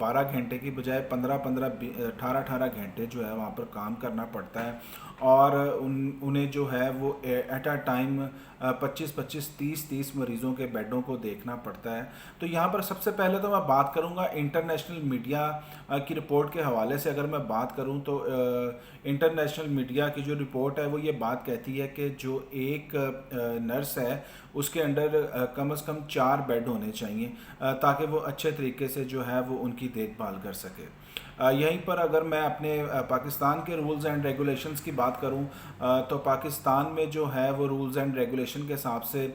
12 گھنٹے کی بجائے 15 18 گھنٹے جو ہے وہاں پر کام کرنا پڑتا ہے، اور انہیں جو ہے وہ ایٹ اے ٹائم 25 مریضوں کے بیڈوں کو دیکھنا پڑتا ہے۔ تو یہاں پر سب سے پہلے تو میں بات کروں گا انٹرنیشنل میڈیا کی رپورٹ کے حوالے سے۔ اگر میں بات کروں تو انٹرنیشنل میڈیا کی جو رپورٹ ہے وہ یہ بات کہتی ہے کہ جو ایک نرس ہے اس کے انڈر کم از کم 4 بیڈ ہونے چاہیے تاکہ وہ اچھے طریقے سے جو ہے وہ ان کی دیکھ بھال کر سکے۔ یہیں پر اگر میں اپنے پاکستان کے رولز اینڈ ریگولیشنز کی بات کروں تو پاکستان میں جو ہے وہ رولز اینڈ ریگولیشن کے حساب سے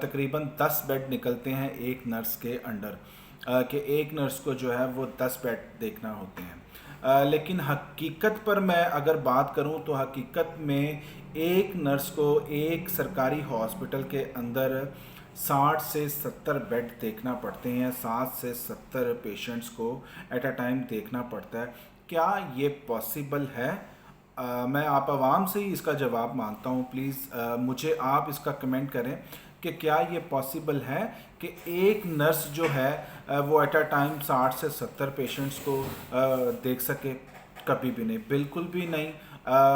تقریباً 10 بیڈ نکلتے ہیں ایک نرس کے انڈر، کہ ایک نرس کو جو ہے وہ 10 بیڈ دیکھنا ہوتے ہیں۔ لیکن حقیقت پر میں اگر بات کروں تو حقیقت میں ایک نرس کو ایک سرکاری ہاسپٹل کے اندر 60 سے 70 بیڈ دیکھنا پڑتے ہیں، 60 سے 70 پیشنٹس کو ایٹ اے ٹائم دیکھنا پڑتا ہے۔ کیا یہ پاسبل ہے؟ میں آپ عوام سے ہی اس کا جواب مانگتا ہوں، پلیز مجھے آپ اس کا کمنٹ کریں کہ کیا یہ پاسبل ہے کہ ایک نرس جو ہے وہ ایٹ اے ٹائم 60 سے 70 پیشنٹس کو دیکھ سکے؟ کبھی بھی نہیں، بالکل بھی نہیں۔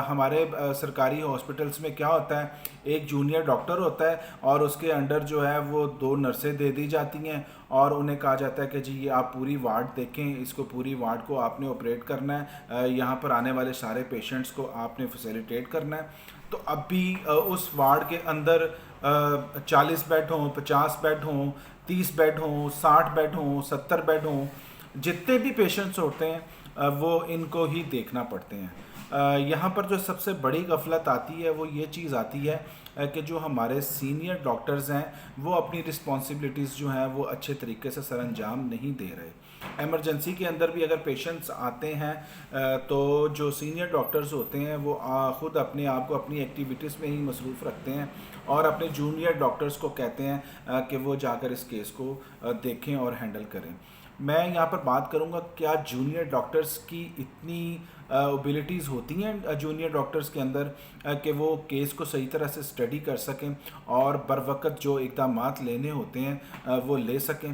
ہمارے سرکاری ہاسپٹلس میں کیا ہوتا ہے، ایک جونیئر ڈاکٹر ہوتا ہے اور اس کے انڈر جو ہے وہ 2 نرسیں دے دی جاتی ہیں اور انہیں کہا جاتا ہے کہ جی یہ آپ پوری وارڈ دیکھیں، اس کو پوری وارڈ کو آپ نے آپریٹ کرنا ہے، یہاں پر آنے والے سارے پیشنٹس کو آپ نے فیسیلیٹیٹ کرنا ہے۔ تو اب بھی اس وارڈ کے اندر 40 بیڈ ہوں، 50 بیڈ ہوں، 30 بیڈ ہوں، 60 بیڈ ہوں، 70 بیڈ ہوں، جتنے بھی پیشنٹس ہوتے ہیں وہ ان کو ہی دیکھنا پڑتے ہیں۔ یہاں پر جو سب سے بڑی غفلت آتی ہے وہ یہ چیز آتی ہے کہ جو ہمارے سینئر ڈاکٹرز ہیں وہ اپنی رسپانسبلٹیز جو ہیں وہ اچھے طریقے سے سر انجام نہیں دے رہے۔ ایمرجنسی کے اندر بھی اگر پیشنٹس آتے ہیں تو جو سینئر ڈاکٹرز ہوتے ہیں وہ خود اپنے آپ کو اپنی ایکٹیویٹیز میں ہی مصروف رکھتے ہیں اور اپنے جونیئر ڈاکٹرز کو کہتے ہیں کہ وہ جا کر اس کیس کو دیکھیں اور ہینڈل کریں۔ میں یہاں پر بات کروں گا کیا جونیئر ڈاکٹرز کی اتنی ابیلٹیز ہوتی ہیں جونیئر ڈاکٹرز کے اندر کہ وہ کیس کو صحیح طرح سے سٹڈی کر سکیں اور بر وقت جو اقدامات لینے ہوتے ہیں وہ لے سکیں؟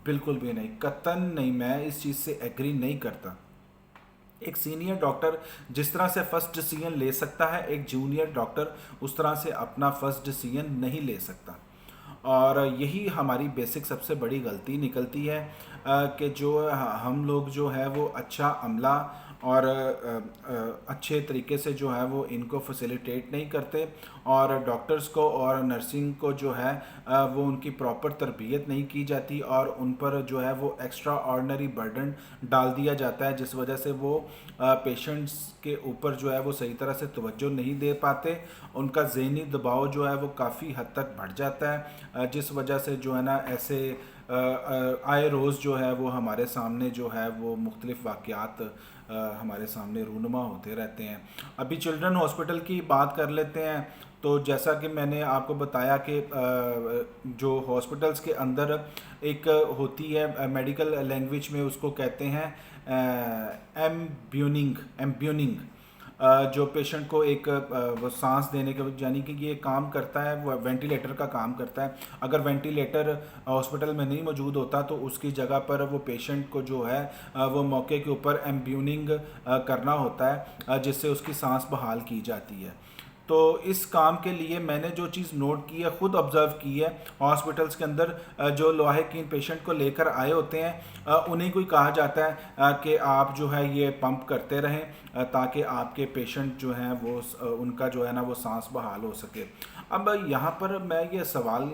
بالکل بھی نہیں، قطعاً نہیں، میں اس چیز سے ایگری نہیں کرتا۔ ایک سینئر ڈاکٹر جس طرح سے فرسٹ ڈیسیژن لے سکتا ہے، ایک جونیئر ڈاکٹر اس طرح سے اپنا فرسٹ ڈیسیژن نہیں لے سکتا، اور یہی ہماری بیسک سب سے بڑی غلطی نکلتی ہے کہ جو ہم لوگ جو ہے وہ اچھا عملہ اور اچھے طریقے سے جو ہے وہ ان کو فیسیلیٹیٹ نہیں کرتے، اور ڈاکٹرز کو اور نرسنگ کو جو ہے وہ ان کی پراپر تربیت نہیں کی جاتی اور ان پر جو ہے وہ ایکسٹرا آرڈنری برڈن ڈال دیا جاتا ہے، جس وجہ سے وہ پیشنٹس کے اوپر جو ہے وہ صحیح طرح سے توجہ نہیں دے پاتے، ان کا ذہنی دباؤ جو ہے وہ کافی حد تک بڑھ جاتا ہے، جس وجہ سے جو ہے نا ایسے آئے روز جو ہے وہ ہمارے سامنے جو ہے وہ مختلف واقعات ہمارے سامنے رونما ہوتے رہتے ہیں۔ ابھی چلڈرن ہاسپٹل کی بات کر لیتے ہیں، تو جیسا کہ میں نے آپ کو بتایا کہ جو ہاسپٹلس کے اندر ایک ہوتی ہے میڈیکل لینگویج میں اس کو کہتے ہیں ایمبیوننگ، جو پیشنٹ کو ایک وہ سانس دینے کے یعنی کہ یہ کام کرتا ہے، وہ وینٹیلیٹر کا کام کرتا ہے۔ اگر وینٹیلیٹر ہاسپٹل میں نہیں موجود ہوتا تو اس کی جگہ پر وہ پیشنٹ کو جو ہے وہ موقع کے اوپر ایمبیوننگ کرنا ہوتا ہے، جس سے اس کی سانس بحال کی جاتی ہے۔ تو اس کام کے لیے میں نے جو چیز نوٹ کی ہے، خود آبزرو کی ہے، ہاسپٹلس کے اندر جو لاحقین پیشنٹ کو لے کر آئے ہوتے ہیں انہیں کوئی کہا جاتا ہے کہ آپ جو ہے یہ پمپ کرتے رہیں تاکہ آپ کے پیشنٹ جو ہیں وہ ان کا جو ہے نا وہ سانس بحال ہو سکے۔ اب یہاں پر میں یہ سوال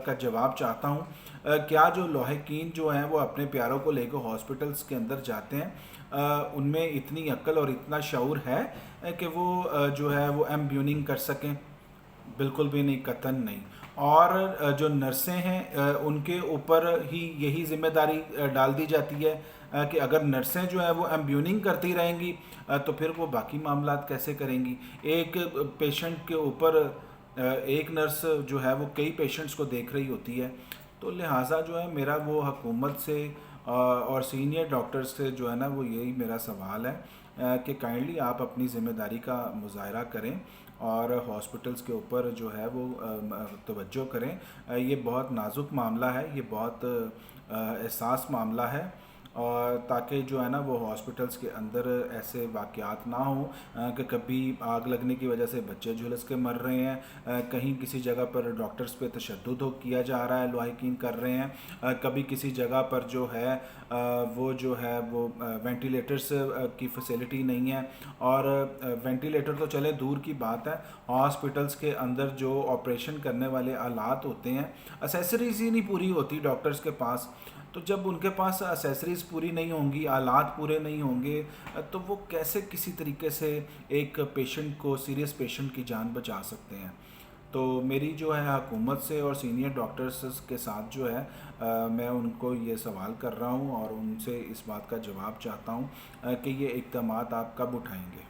کا جواب چاہتا ہوں، کیا جو لاحقین جو ہیں وہ اپنے پیاروں کو لے کے ہاسپٹلس کے اندر جاتے ہیں ان میں اتنی عقل اور اتنا شعور ہے کہ وہ جو ہے وہ ایمبیوننگ کر سکیں؟ بالکل بھی نہیں، قطعاً نہیں۔ اور جو نرسیں ہیں ان کے اوپر ہی یہی ذمہ داری ڈال دی جاتی ہے کہ اگر نرسیں جو ہیں وہ ایمبیوننگ کرتی رہیں گی تو پھر وہ باقی معاملات کیسے کریں گی؟ ایک پیشنٹ کے اوپر ایک نرس جو ہے وہ کئی پیشنٹس کو دیکھ رہی ہوتی ہے۔ تو لہٰذا جو ہے میرا وہ حکومت سے اور سینئر ڈاکٹرز سے جو ہے نا وہ یہی میرا سوال ہے کہ کائنڈلی آپ اپنی ذمہ داری کا مظاہرہ کریں اور ہاسپٹلس کے اوپر جو ہے وہ توجہ کریں۔ یہ بہت نازک معاملہ ہے، یہ بہت حساس معاملہ ہے، اور تاکہ جو ہے نا وہ ہاسپٹلس کے اندر ایسے واقعات نہ ہوں کہ کبھی آگ لگنے کی وجہ سے بچے جھلس کے مر رہے ہیں، کہیں کسی جگہ پر ڈاکٹرز پہ تشدد کیا جا رہا ہے، لواحقین کر رہے ہیں، کبھی کسی جگہ پر جو ہے وہ جو ہے وہ وینٹیلیٹرز کی فیسلٹی نہیں ہے، اور وینٹیلیٹر تو چلے دور کی بات ہے، ہاسپٹلس کے اندر جو آپریشن کرنے والے آلات ہوتے ہیں، اسیسریز ہی نہیں پوری ہوتی ڈاکٹرز کے پاس. تو جب ان کے پاس اسیسریز پوری نہیں ہوں گی، آلات پورے نہیں ہوں گے، تو وہ کیسے کسی طریقے سے ایک پیشنٹ کو، سیریس پیشنٹ کی جان بچا سکتے ہیں؟ تو میری جو ہے حکومت سے اور سینئر ڈاکٹرز کے ساتھ جو ہے میں ان کو یہ سوال کر رہا ہوں اور ان سے اس بات کا جواب چاہتا ہوں کہ یہ اقدامات آپ کب اٹھائیں گے؟